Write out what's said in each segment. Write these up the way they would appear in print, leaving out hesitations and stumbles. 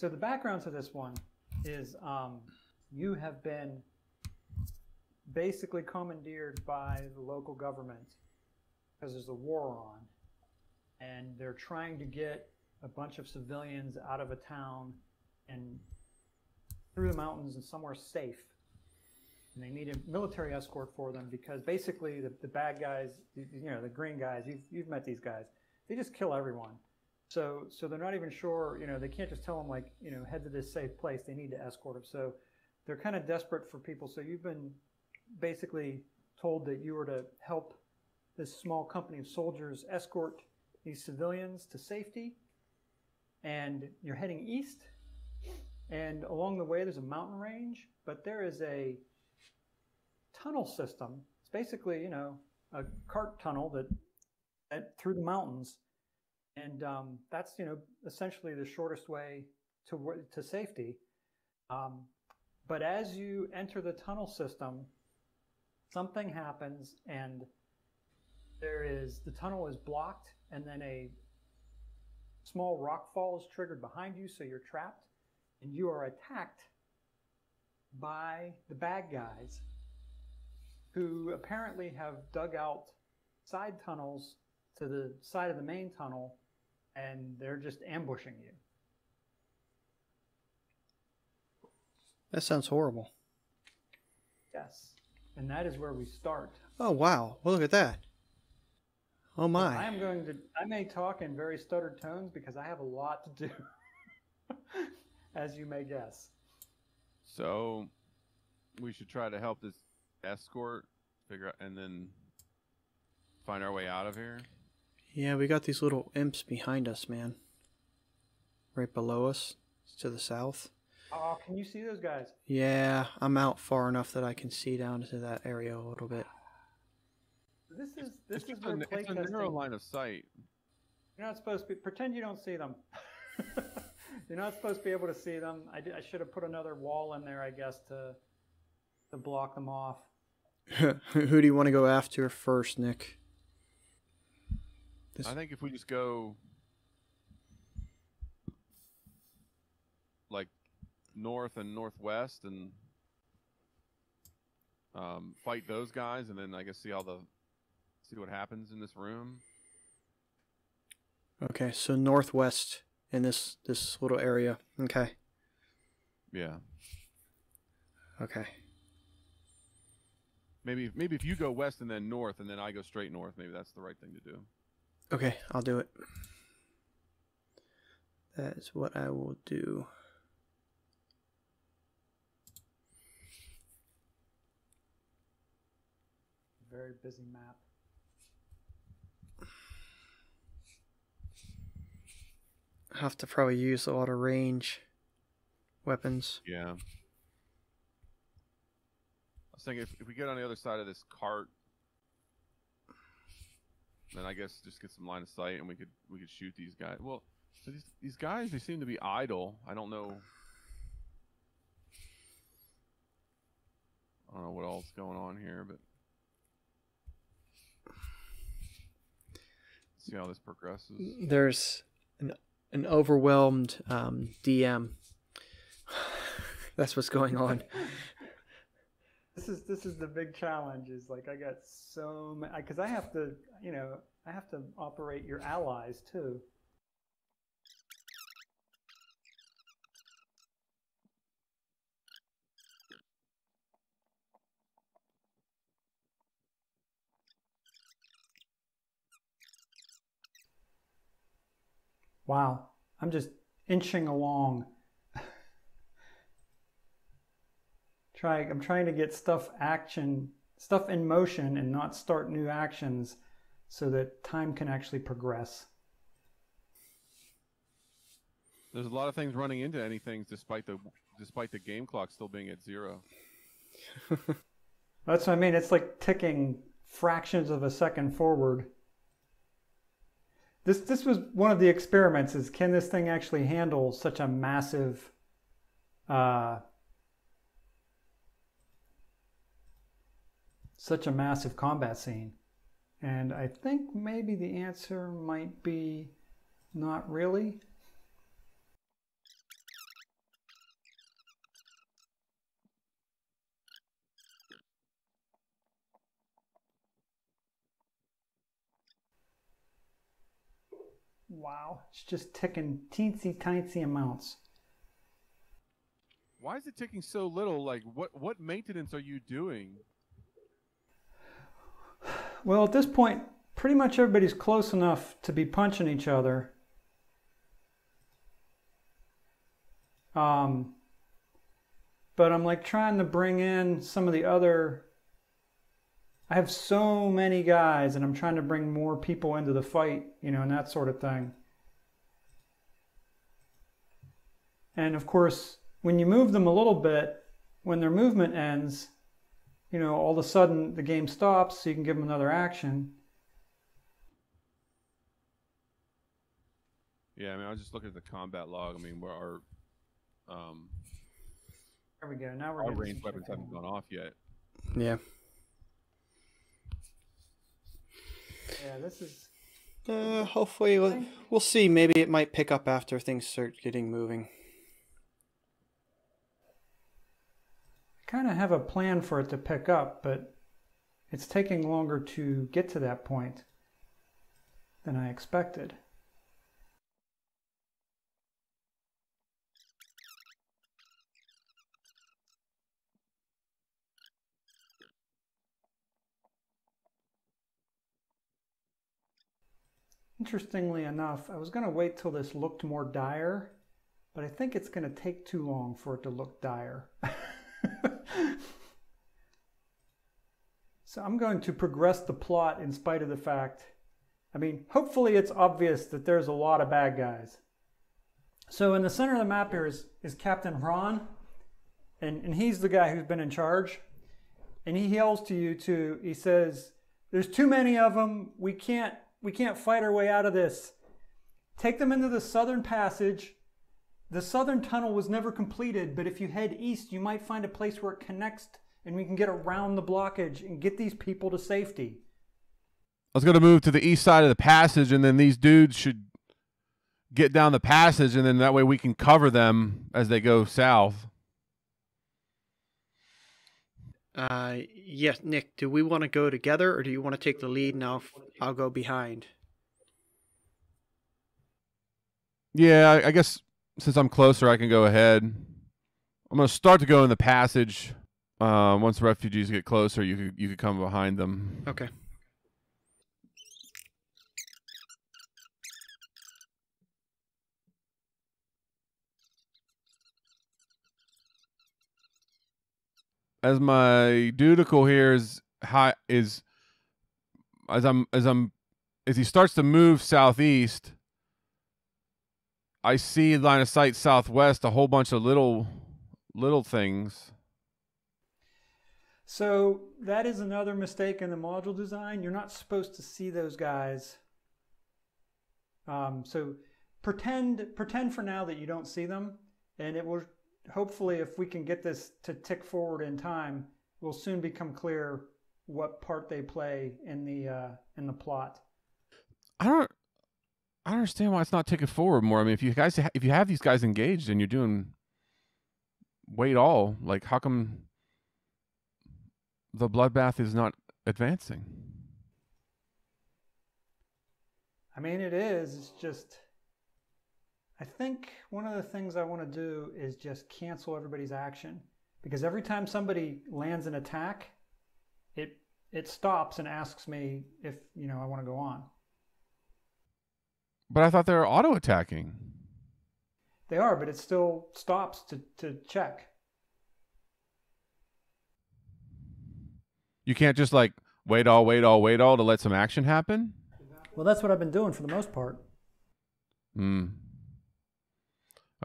So the background to this one is you have been basically commandeered by the local government because there's a war on, and they're trying to get a bunch of civilians out of a town and through the mountains and somewhere safe. And they need a military escort for them because basically the bad guys, the green guys, you've met these guys, they just kill everyone. So they're not even sure, they can't just tell them like, head to this safe place. They need to escort them. So they're kind of desperate for people. So you've been basically told that you were to help this small company of soldiers escort these civilians to safety. And you're heading east. And along the way, there's a mountain range, but there is a tunnel system. It's basically, a CARP tunnel that through the mountains. And that's, essentially the shortest way to safety. But as you enter the tunnel system, something happens and the tunnel is blocked, and then a small rock fall is triggered behind you, so you're trapped, and you are attacked by the bad guys who apparently have dug out side tunnels to the side of the main tunnel, and they're just ambushing you. That sounds horrible. Yes. And that is where we start. Oh, wow. Well, look at that. Oh, my. I may talk in very stuttered tones because I have a lot to do, as you may guess. So we should try to help this escort figure out and then find our way out of here. Yeah, we got these little imps behind us, man. Right below us, to the south. Oh, can you see those guys? Yeah, I'm out far enough that I can see down to that area a little bit. This is where playtesting. It's a narrow line of sight. You're not supposed to pretend you don't see them. You're not supposed to be able to see them. I should have put another wall in there, I guess, to block them off. Who do you want to go after first, Nick? I think if we just go like north and northwest and fight those guys, and then I guess see what happens in this room. Okay, so northwest in this little area. Okay. Yeah. Okay. Maybe if you go west and then north, and then I go straight north, maybe that's the right thing to do. Okay, I'll do it. That is what I will do. Very busy map. I have to probably use a lot of range weapons. Yeah. I was thinking if we get on the other side of this cart, then I guess just get some line of sight, and we could shoot these guys. Well, so these guys, they seem to be idle. I don't know what else is going on here, but see how this progresses. There's an overwhelmed DM. That's what's going on. This is the big challenge. Is like I got so many because I have to operate your allies too. Wow, I'm just inching along. I'm trying to get stuff in motion and not start new actions so that time can actually progress. There's a lot of things running into anything despite the game clock still being at 0. That's what I mean. It's like ticking fractions of a second forward. This was one of the experiments, is can this thing actually handle such a massive combat scene? And I think maybe the answer might be not really. Wow, it's just ticking teensy tiny amounts. Why is it ticking so little? Like, what maintenance are you doing? Well, at this point, pretty much everybody's close enough to be punching each other. But I'm like trying to bring in some of the other. I have so many guys, and I'm trying to bring more people into the fight, you know, and that sort of thing. And of course, when you move them a little bit, when their movement ends, you know, all of a sudden the game stops, so you can give them another action. Yeah, I mean, I was just looking at the combat log. I mean, where There we go. Now we're our getting ranged some weapons shit haven't going. gone off yet. Yeah. Yeah, this is. Hopefully, we'll see. Maybe it might pick up after things start getting moving. I kind of have a plan for it to pick up, but it's taking longer to get to that point than I expected. Interestingly enough, I was going to wait till this looked more dire, but I think it's going to take too long for it to look dire. So I'm going to progress the plot in spite of the fact, I mean, hopefully it's obvious that there's a lot of bad guys. So in the center of the map here is Captain Ron, and he's the guy who's been in charge. And he yells to you he says, there's too many of them, we can't fight our way out of this. Take them into the southern passage. The southern tunnel was never completed, but if you head east, you might find a place where it connects and we can get around the blockage and get these people to safety. I was going to move to the east side of the passage, and then these dudes should get down the passage, and then that way we can cover them as they go south. Yes, Nick, do we want to go together, or do you want to take the lead and I'll go behind? Yeah, I guess since I'm closer, I can go ahead. I'm going to start to go in the passage. Once the refugees get closer, you could come behind them. Okay. As my dudicle here is high is as he starts to move southeast, I see line of sight southwest a whole bunch of little things. So that is another mistake in the module design. You're not supposed to see those guys. So pretend for now that you don't see them, and it will hopefully, if we can get this to tick forward in time, will soon become clear what part they play in the plot. I don't understand why it's not ticking forward more. I mean, if you have these guys engaged and you're doing wait all, like how come the bloodbath is not advancing? I mean, it is. It's just, I think one of the things I want to do is just cancel everybody's action, because every time somebody lands an attack, it stops and asks me if, you know, I want to go on. But I thought they were auto attacking. They are, but it still stops to check. You can't just like wait all to let some action happen? Well, that's what I've been doing for the most part.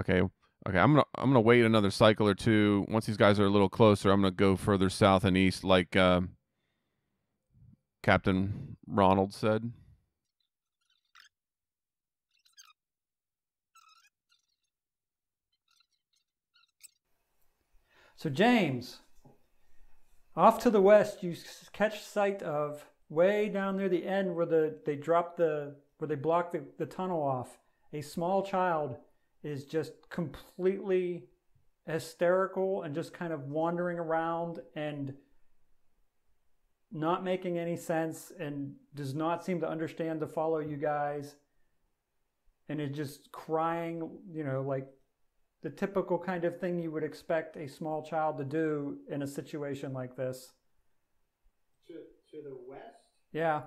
Okay. I'm gonna wait another cycle or two. Once these guys are a little closer, I'm gonna go further south and east, like Captain Ronald said. So James, off to the west, you catch sight of way down near the end where they block the tunnel off. A small child is just completely hysterical and just kind of wandering around and not making any sense and does not seem to understand to follow you guys. and is just crying, like the typical kind of thing you would expect a small child to do in a situation like this. To the west? Yeah.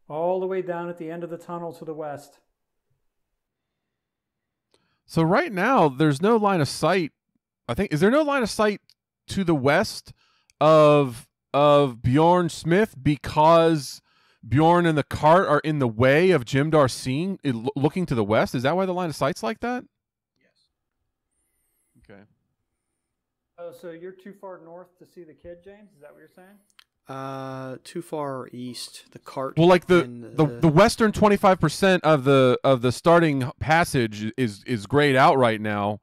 All the way down at the end of the tunnel to the west. So right now, there's no line of sight. I think, is there no line of sight to the west of Bjorn Smith because Bjorn and the cart are in the way of Jimdar seeing looking to the west? Is that why the line of sight's like that? Yes. Okay. Oh, so you're too far north to see the kid, James? Is that what you're saying? Too far east. The cart. Well, like the western 25% of the starting passage is grayed out right now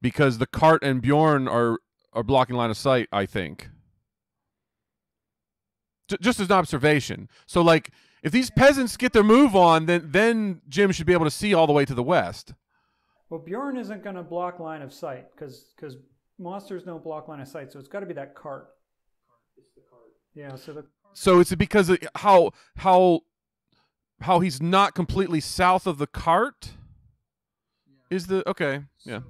because the cart and Bjorn are blocking line of sight, I think. Just as an observation. So, like, if these peasants get their move on, then Jim should be able to see all the way to the west. Well, Bjorn isn't going to block line of sight because monsters don't block line of sight, so it's got to be that cart. It's the cart. Yeah. So it's because of how he's not completely south of the cart. Yeah. Is the okay? Yeah.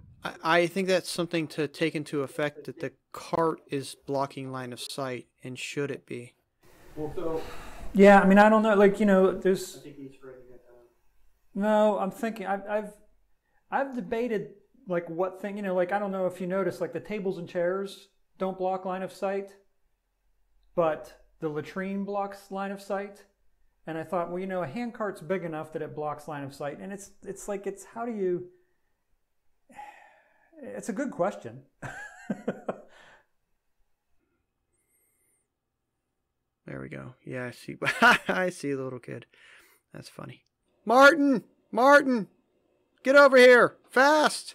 I think that's something to take into effect, that the cart is blocking line of sight, and should it be? Well, so yeah, I mean, I don't know. Like, there's. I think he's ready to get done. No, I'm thinking. I've debated like what thing. Like, I don't know if you notice, like the tables and chairs don't block line of sight, but the latrine blocks line of sight. And I thought, well, a handcart's big enough that it blocks line of sight, and it's how do you? It's a good question. There we go. Yeah, I see. I see the little kid. That's funny. Martin! Get over here! Fast!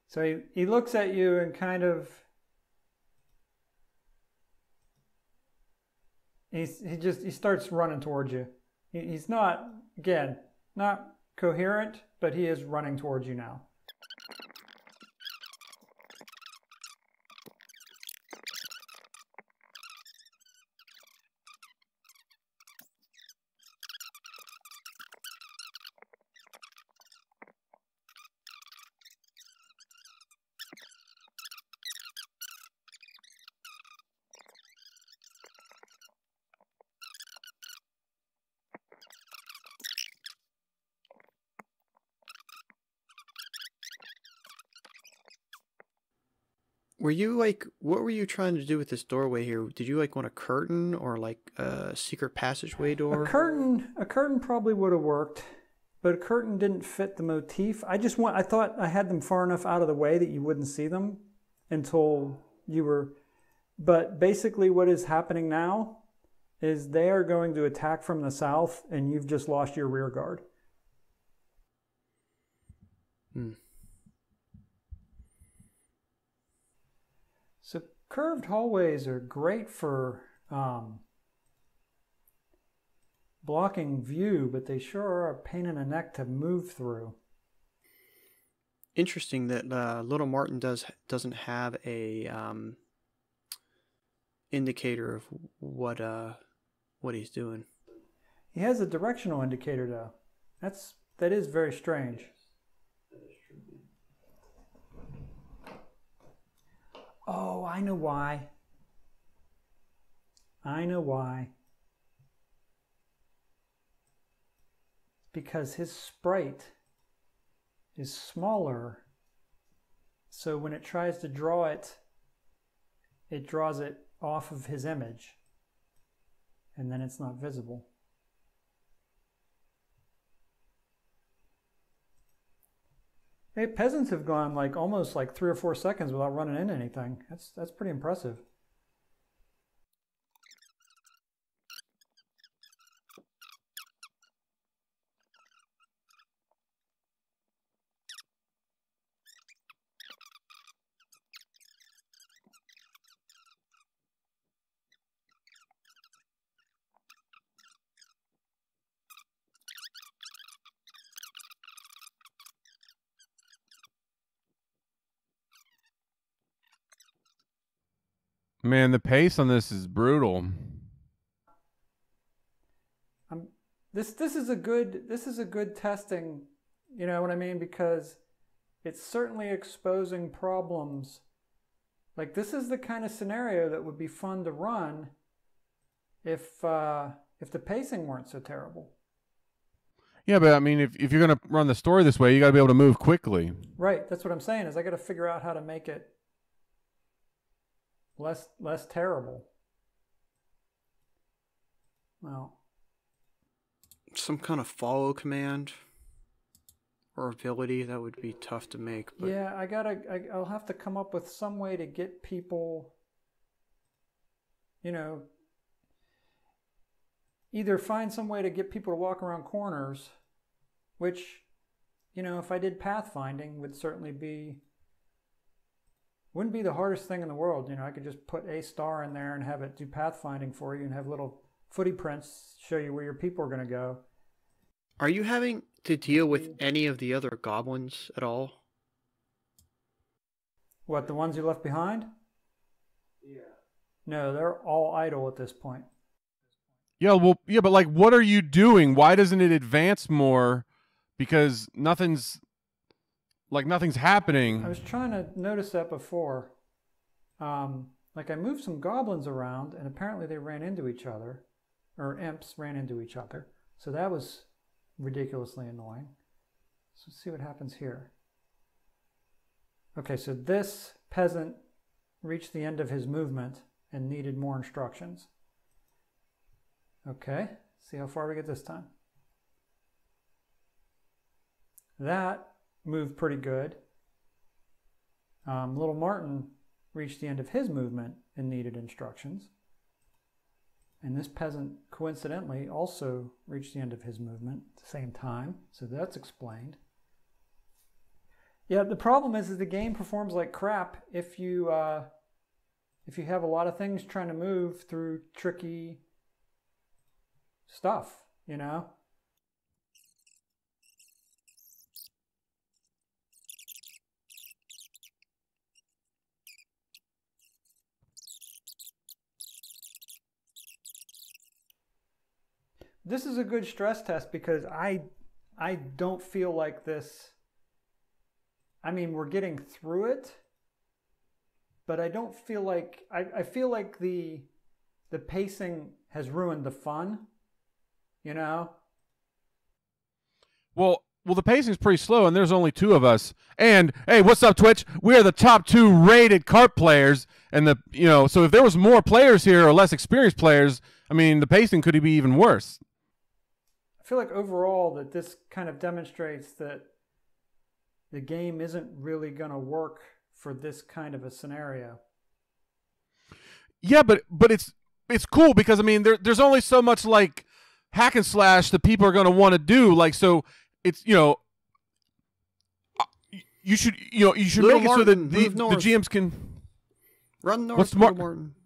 So he looks at you and kind of... He starts running towards you. He's not, again, not coherent, but he is running towards you now. What were you trying to do with this doorway here? Did you want a curtain or a secret passageway door? A curtain probably would have worked, but a curtain didn't fit the motif. I thought I had them far enough out of the way that you wouldn't see them until you were, but basically what is happening now is they are going to attack from the south and you've just lost your rear guard. So curved hallways are great for blocking view, but they sure are a pain in the neck to move through. Interesting that little Martin doesn't have a indicator of what he's doing. He has a directional indicator though. That is very strange. Oh, I know why. Because his sprite is smaller, so when it tries to draw it, it draws it off of his image, and then it's not visible. Hey, peasants have gone almost 3 or 4 seconds without running into anything. That's pretty impressive. Man, the pace on this is brutal. this is a good testing, you know what I mean? Because it's certainly exposing problems. Like, this is the kind of scenario that would be fun to run if the pacing weren't so terrible. Yeah, but I mean, if you're gonna run the story this way, you got to be able to move quickly. Right. That's what I'm saying. Is I got to figure out how to make it less terrible. Well, Some kind of follow command or ability that would be tough to make. But yeah, I'll have to come up with some way to get people, you know, either find some way to get people to walk around corners, which, you know, if I did pathfinding wouldn't be the hardest thing in the world. You know, I could just put a star in there and have it do pathfinding for you and have little footy prints show you where your people are going to go. are you having to deal with any of the other goblins at all? What, the ones you left behind? Yeah. No, they're all idle at this point. Yeah, well, yeah, but like, what are you doing? Why doesn't it advance more? Because nothing's happening. I was trying to notice that before. Like, I moved some goblins around, and apparently they ran into each other, or imps ran into each other. So that was ridiculously annoying. So let's see what happens here. Okay, so this peasant reached the end of his movement and needed more instructions. Okay, see how far we get this time. That moved pretty good. Little Martin reached the end of his movement and needed instructions. And this peasant, coincidentally, also reached the end of his movement at the same time. So that's explained. Yeah, the problem is the game performs like crap if you have a lot of things trying to move through tricky stuff, you know? This is a good stress test because I don't feel like this. I mean, we're getting through it, but I don't feel like I feel like the pacing has ruined the fun, you know? Well, the pacing's pretty slow, and there's only 2 of us. And hey, what's up, Twitch? We are the top 2 rated CARP players, and so if there was more players here or less experienced players, I mean, the pacing could be even worse. I feel like overall that this kind of demonstrates that the game isn't really going to work for this kind of a scenario. Yeah, but it's cool because I mean there's only so much like hack and slash that people are going to want to do. Like, so it's, you should Little make it so that Martin, the move north. GMs can Run north, What's Little Martin.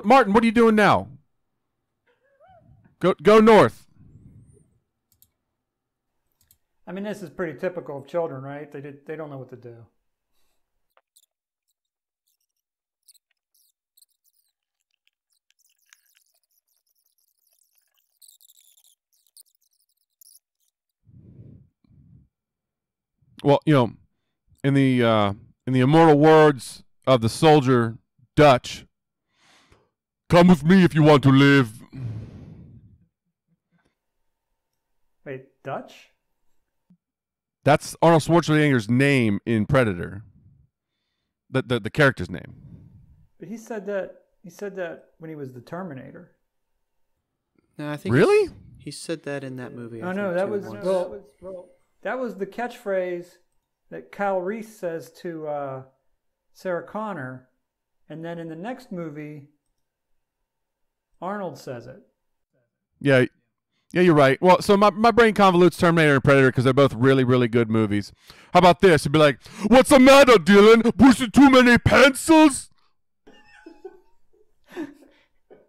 Martin, what are you doing now? Go north. I mean, this is pretty typical of children, right? They don't know what to do. Well, in the immortal words of the soldier Dutch, come with me if you want to live. Wait, Dutch? That's Arnold Schwarzenegger's name in Predator. The character's name. But he said that when he was the Terminator. No, I think Really? he said that in that movie. Oh I no, think, that too, was once. that was the catchphrase that Kyle Reese says to Sarah Connor, and then in the next movie, Arnold says it. Yeah, you're right. Well, so my brain convolutes Terminator and Predator because they're both really, really good movies. How about this? It'd be like, what's the matter, Dylan? Pushing too many pencils?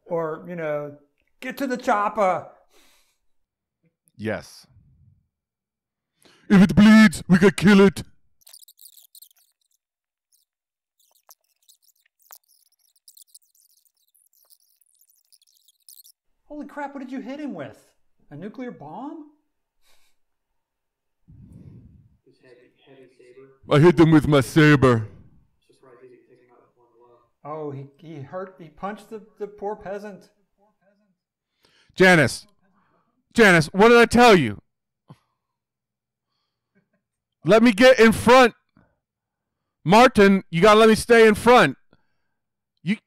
Or, get to the chopper. Yes. If it bleeds, we can kill it. Holy crap, what did you hit him with? A nuclear bomb? Heavy saber. I hit them with my saber. Surprised he didn't take him out with one blow. Oh, he punched the poor peasant. Janice, what did I tell you? Let me get in front. Martin, you gotta let me stay in front. You